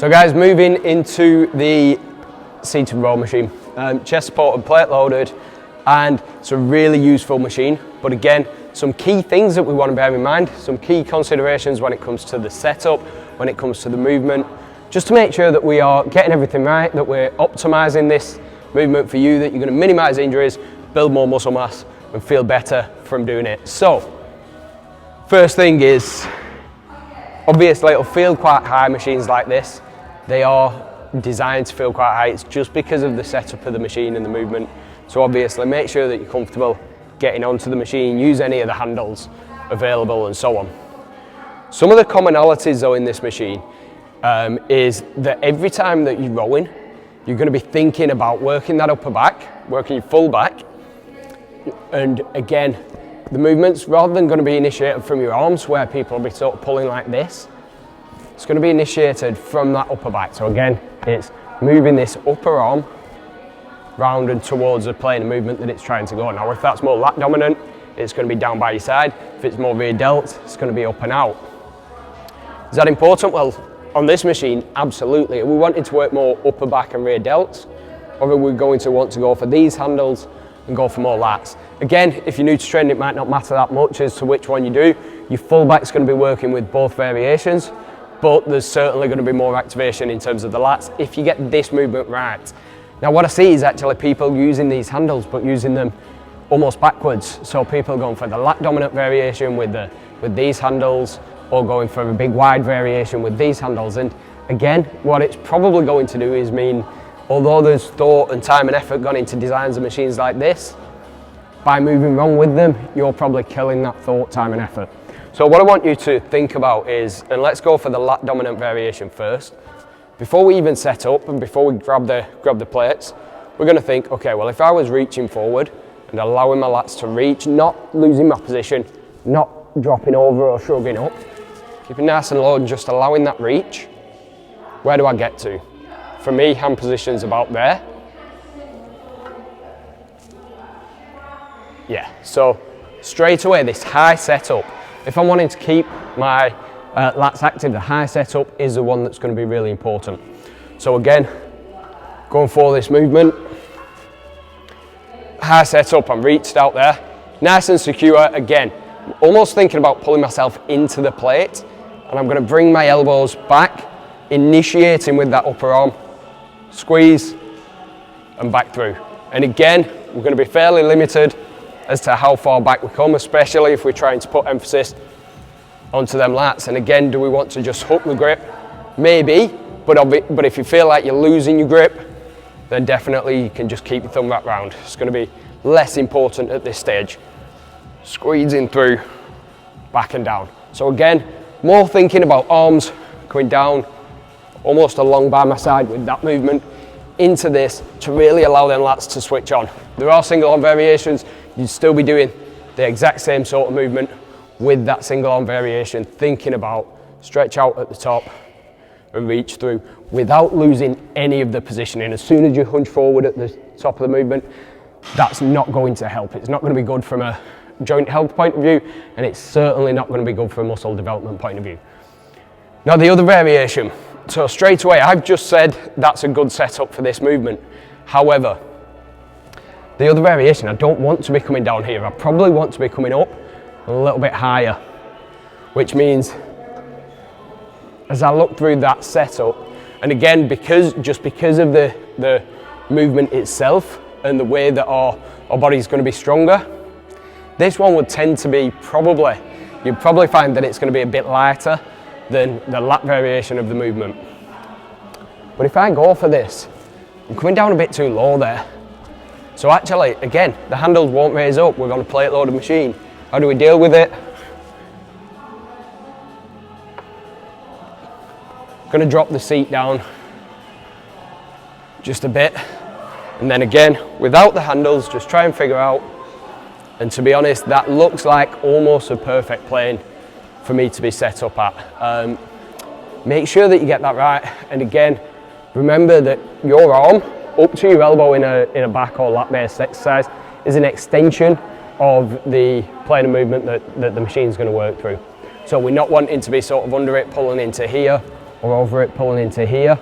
So guys, moving into the seated row machine. Chest supported, plate loaded, and it's a really useful machine. But again, some key things that we want to bear in mind, some key considerations when it comes to the setup, when it comes to the movement, just to make sure that we are getting everything right, that we're optimizing this movement for you, that you're going to minimize injuries, build more muscle mass, and feel better from doing it. So, first thing is, obviously it'll feel quite high, machines like this. They are designed to feel quite high. It's just because of the setup of the machine and the movement. So obviously make sure that you're comfortable getting onto the machine, use any of the handles available and so on. Some of the commonalities though in this machine is that every time that you're rowing, you're going to be thinking about working that upper back, working your full back. And again, the movements, rather than going to be initiated from your arms where people will be sort of pulling like this, it's going to be initiated from that upper back. So again, it's moving this upper arm round and towards the plane of movement that it's trying to go. Now, if that's more lat dominant, it's going to be down by your side. If it's more rear delt, it's going to be up and out. Is that important? Well, on this machine, absolutely. Are we wanting to work more upper back and rear delts, or are we going to want to go for these handles and go for more lats? Again, if you're new to training, it might not matter that much as to which one you do. Your full back's going to be working with both variations, but there's certainly going to be more activation in terms of the lats if you get this movement right. Now what I see is actually people using these handles but using them almost backwards. So people going for the lat dominant variation with these handles, or going for a big wide variation with these handles. And again, what it's probably going to do is mean, although there's thought and time and effort gone into designs of machines like this, by moving wrong with them, you're probably killing that thought, time and effort. So what I want you to think about is, and let's go for the lat dominant variation first. Before we even set up and before we grab the plates, we're going to think, okay, well, if I was reaching forward and allowing my lats to reach, not losing my position, not dropping over or shrugging up, keeping nice and low and just allowing that reach, where do I get to? For me, hand position's about there. Yeah, so straight away, this high setup, if I'm wanting to keep my lats active, the high setup is the one that's going to be really important. So again, going for this movement, high setup, I'm reached out there, nice and secure. Again, almost thinking about pulling myself into the plate, and I'm going to bring my elbows back, initiating with that upper arm, squeeze and back through. And again, we're going to be fairly limited as to how far back we come, especially if we're trying to put emphasis onto them lats. And again, do we want to just hook the grip? Maybe, but if you feel like you're losing your grip, then definitely you can just keep your thumb wrapped round. It's going to be less important at this stage. Squeezing through, back and down. So again, more thinking about arms going down, almost along by my side with that movement, into this to really allow them lats to switch on. There are single arm variations, you'd still be doing the exact same sort of movement with that single arm variation, thinking about stretch out at the top and reach through without losing any of the positioning. As soon as you hunch forward at the top of the movement, that's not going to help. It's not going to be good from a joint health point of view, and it's certainly not going to be good from a muscle development point of view. Now the other variation, so straight away I've just said that's a good setup for this movement. However, the other variation, I don't want to be coming down here. I probably want to be coming up a little bit higher, which means as I look through that setup, and again, because of the movement itself and the way that our body's going to be stronger, this one would tend to be you'd probably find that it's going to be a bit lighter than the lat variation of the movement. But if I go for this, I'm coming down a bit too low there. So actually, again, the handles won't raise up. We're on a plate loaded machine. How do we deal with it? Going to drop the seat down just a bit. And then again, without the handles, just try and figure out. And to be honest, that looks like almost a perfect plane for me to be set up at. Make sure that you get that right. And again, remember that your arm up to your elbow in a back or lat based exercise is an extension of the plane of movement that the machine's going to work through. So we're not wanting to be sort of under it, pulling into here. or over it, pulling into here.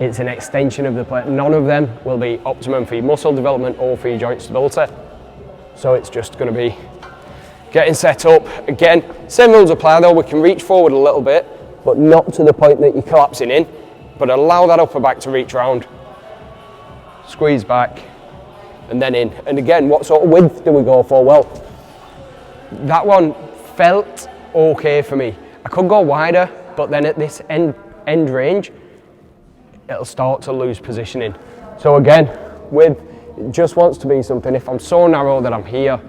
It's an extension of the plate. None of them will be optimum for your muscle development or for your joint stability. So it's just going to be getting set up. Again, same rules apply though. We can reach forward a little bit, but not to the point that you're collapsing in, but allow that upper back to reach round. Squeeze back and then in. And again, what sort of width do we go for? Well, that one felt okay for me. I could go wider, but then at this end range, it'll start to lose positioning. So again, width, it just wants to be something. If I'm so narrow that I'm here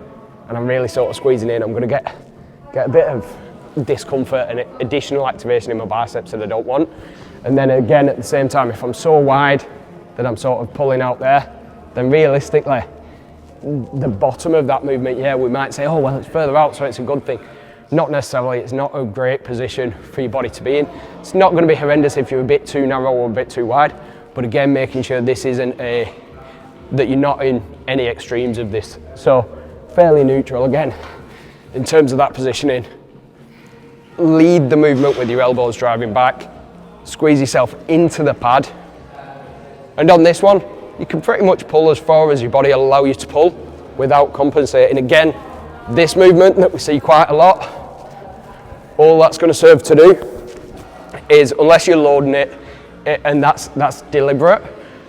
and I'm really sort of squeezing in, I'm going to get a bit of discomfort and additional activation in my biceps that I don't want. And then again, at the same time, if I'm so wide that I'm sort of pulling out there, then realistically, the bottom of that movement, yeah, we might say, oh, well, it's further out, so it's a good thing. Not necessarily. It's not a great position for your body to be in. It's not going to be horrendous if you're a bit too narrow or a bit too wide, but again, making sure this isn't that you're not in any extremes of this. So fairly neutral. Again, in terms of that positioning, lead the movement with your elbows driving back, squeeze yourself into the pad, and on this one, you can pretty much pull as far as your body will allow you to pull without compensating. Again, this movement that we see quite a lot, all that's going to serve to do is, unless you're loading it, and that's deliberate,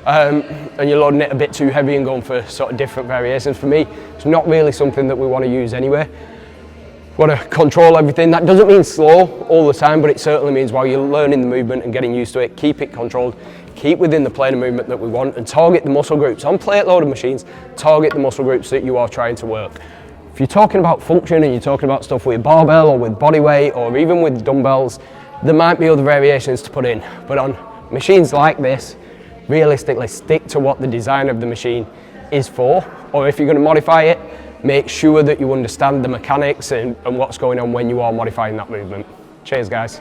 and you're loading it a bit too heavy and going for sort of different variations. For me, it's not really something that we want to use anyway. We want to control everything. That doesn't mean slow all the time, but it certainly means while you're learning the movement and getting used to it, keep it controlled, keep within the plane of movement that we want, and target the muscle groups. On plate loaded machines, target the muscle groups that you are trying to work. If you're talking about function and you're talking about stuff with barbell or with body weight or even with dumbbells, there might be other variations to put in. But on machines like this, realistically stick to what the design of the machine is for, or if you're going to modify it, make sure that you understand the mechanics and what's going on when you are modifying that movement. Cheers, guys.